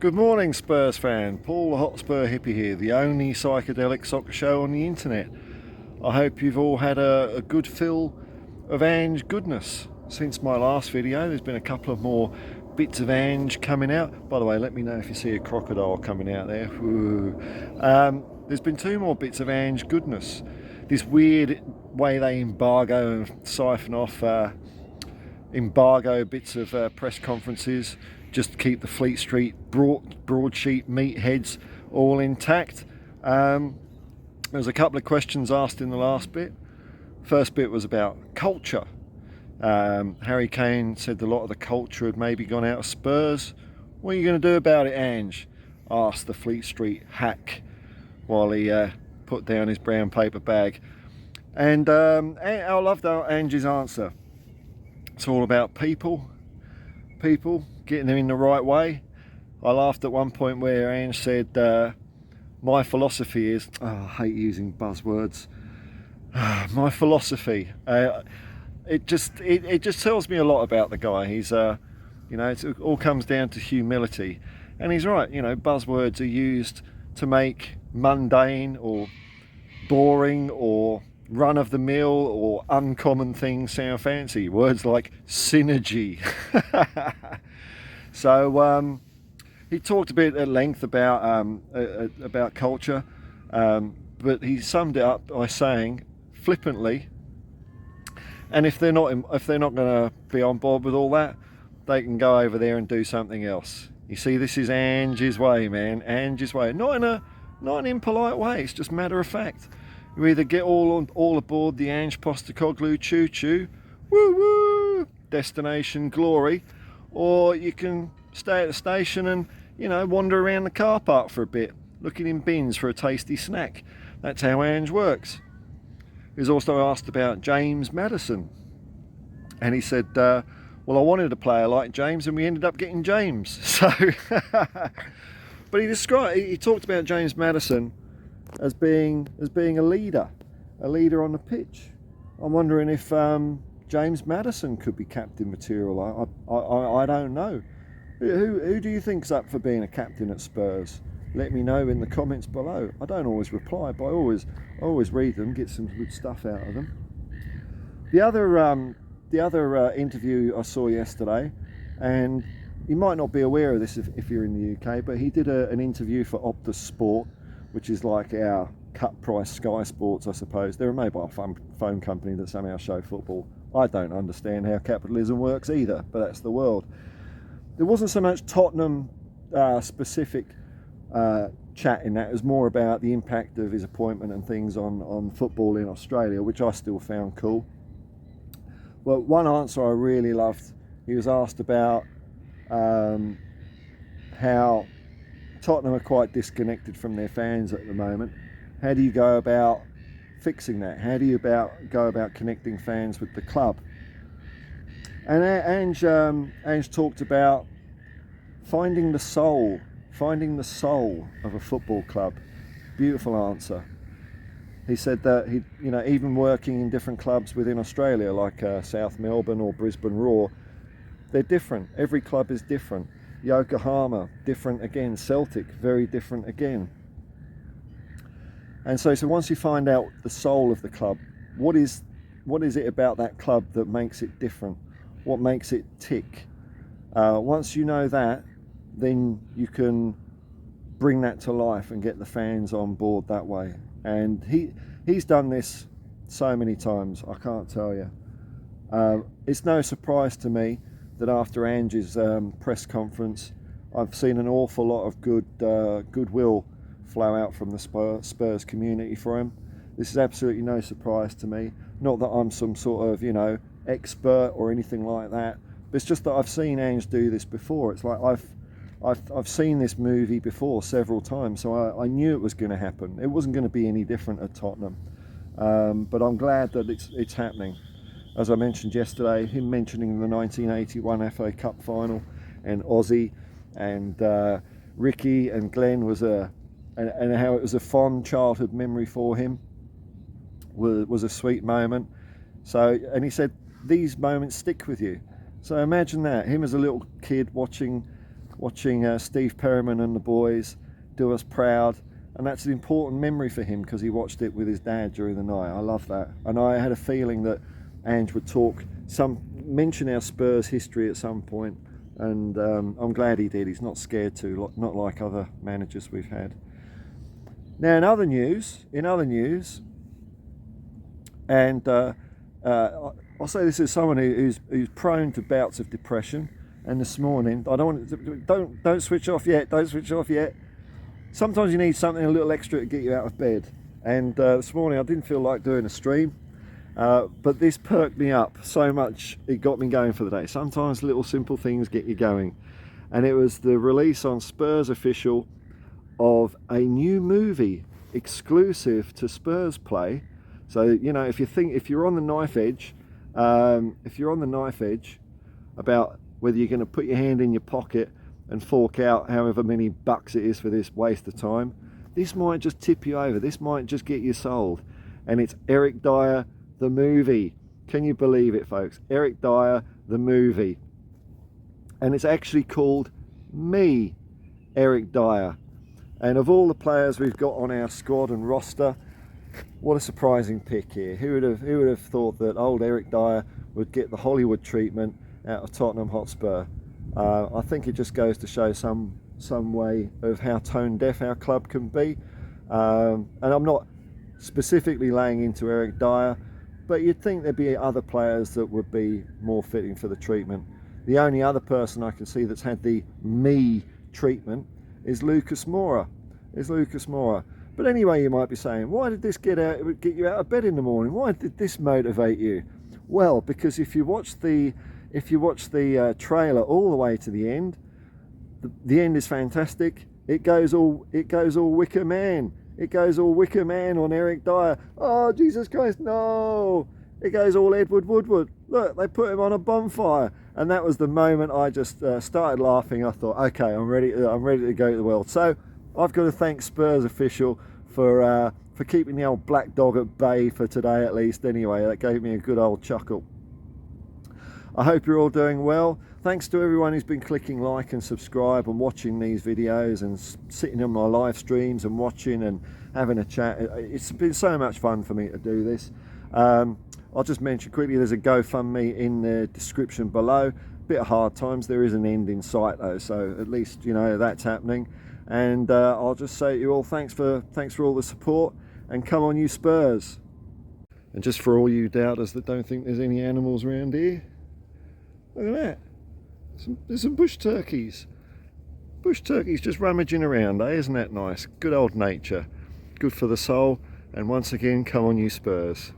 Good morning, Spurs fan. Paul the Hotspur Hippie here, the only psychedelic soccer show on the internet. I hope you've all had a good fill of Ange goodness. Since my last video, there's been a couple of more bits of Ange coming out. By the way, let me know if you see a crocodile coming out there. There's been two more bits of Ange goodness. This weird way they embargo and siphon off embargo bits of press conferences just to keep the Fleet Street broadsheet meatheads all intact. There was a couple of questions asked in the last bit. First bit was about culture. Harry Kane said a lot of the culture had maybe gone out of Spurs. What are you going to do about it, Ange? Asked the Fleet Street hack while he put down his brown paper bag. And I loved Ange's answer. It's all about people, getting them in the right way. I laughed at one point where Ange said, my philosophy is, I hate using buzzwords, my philosophy, it just tells me a lot about the guy. He's, it all comes down to humility. And he's right, buzzwords are used to make mundane or boring or run-of-the-mill or uncommon things sound fancy. Words like synergy. So he talked a bit at length about culture, but he summed it up by saying flippantly, and if they're not going to be on board with all that, they can go over there and do something else. You see, this is Ange's way, man. Ange's way, not in an impolite way. It's just matter of fact. You either get all aboard the Ange Postecoglou choo-choo, woo-woo, destination glory, or you can stay at the station and, wander around the car park for a bit, looking in bins for a tasty snack. That's how Ange works. He was also asked about James Maddison, and he said, well, I wanted a player like James, and we ended up getting James. So, but he talked about James Maddison as being a leader on the pitch. I'm wondering if James Maddison could be captain material. I don't know. Who do you think's up for being a captain at Spurs? Let me know in the comments below. I don't always reply, but I always read them, get some good stuff out of them. The other interview I saw yesterday, and you might not be aware of this if you're in the UK, but he did an interview for Optus Sport, which is like our cut price Sky Sports, I suppose. They're a mobile phone company that somehow show football. I don't understand how capitalism works either, but that's the world. There wasn't so much Tottenham specific chat in that. It was more about the impact of his appointment and things on football in Australia, which I still found cool. Well, one answer I really loved, he was asked about how Tottenham are quite disconnected from their fans at the moment. How do you go about fixing that? How do you go about connecting fans with the club? And Ange talked about finding the soul of a football club. Beautiful answer. He said that even working in different clubs within Australia, like South Melbourne or Brisbane Roar, they're different. Every club is different. Yokohama, different again. Celtic, very different again. And so once you find out the soul of the club, what is it about that club that makes it different? What makes it tick? Once you know that, then you can bring that to life and get the fans on board that way. And he's done this so many times, I can't tell you. It's no surprise to me that after Ange's press conference, I've seen an awful lot of goodwill flow out from the Spurs community for him. This is absolutely no surprise to me. Not that I'm some sort of, expert or anything like that, but it's just that I've seen Ange do this before. It's like I've seen this movie before several times, so I knew it was going to happen. It wasn't going to be any different at Tottenham, but I'm glad that it's happening. As I mentioned yesterday, him mentioning the 1981 FA Cup final and Ozzy and Ricky and Glenn and how it was a fond childhood memory for him was a sweet moment. So, and he said these moments stick with you. So imagine that, him as a little kid watching watching Steve Perryman and the boys do us proud. And that's an important memory for him because he watched it with his dad during the night. I love that. And I had a feeling that Ange would mention our Spurs history at some point. And I'm glad he did. He's not scared to, not like other managers we've had. Now, in other news, and I'll say this as someone who's prone to bouts of depression. And this morning, don't switch off yet. Don't switch off yet. Sometimes you need something a little extra to get you out of bed. And this morning I didn't feel like doing a stream, but this perked me up so much it got me going for the day. Sometimes little simple things get you going. And it was the release on Spurs Official of a new movie exclusive to Spurs Play. So, you know, if you're on the knife edge, about whether you're going to put your hand in your pocket and fork out however many bucks it is for this waste of time, this might just tip you over. This might just get you sold. And it's Eric Dier, the movie. Can you believe it, folks? Eric Dier, the movie. And it's actually called Me, Eric Dier. And of all the players we've got on our squad and roster, what a surprising pick here. Who would have thought that old Eric Dier would get the Hollywood treatment out of Tottenham Hotspur? I think it just goes to show some way of how tone deaf our club can be. And I'm not specifically laying into Eric Dier, but you'd think there'd be other players that would be more fitting for the treatment. The only other person I can see that's had the me treatment is Lucas Moura. But anyway, you might be saying, why did this get you out of bed in the morning? Why did this motivate you? Well, because if you watch the trailer all the way to the end, the end is fantastic. It goes all Wicker Man. It goes all Wicker Man on Eric Dier. Oh, Jesus Christ, no! It goes all Edward Woodward. Look, they put him on a bonfire, and that was the moment I just started laughing. I thought, okay, I'm ready to go to the world. So I've got to thank Spurs Official for keeping the old black dog at bay for today, at least. Anyway, that gave me a good old chuckle. I hope you're all doing well. Thanks to everyone who's been clicking like and subscribe and watching these videos and sitting on my live streams and watching and having a chat. It's been so much fun for me to do this. I'll just mention quickly, there's a GoFundMe in the description below. Bit of hard times, there is an end in sight though, so at least you know that's happening. And I'll just say to you all, thanks for all the support, and come on you Spurs. And just for all you doubters that don't think there's any animals around here, look at that. There's some bush turkeys. Bush turkeys just rummaging around, eh? Isn't that nice? Good old nature. Good for the soul. And once again, come on you Spurs.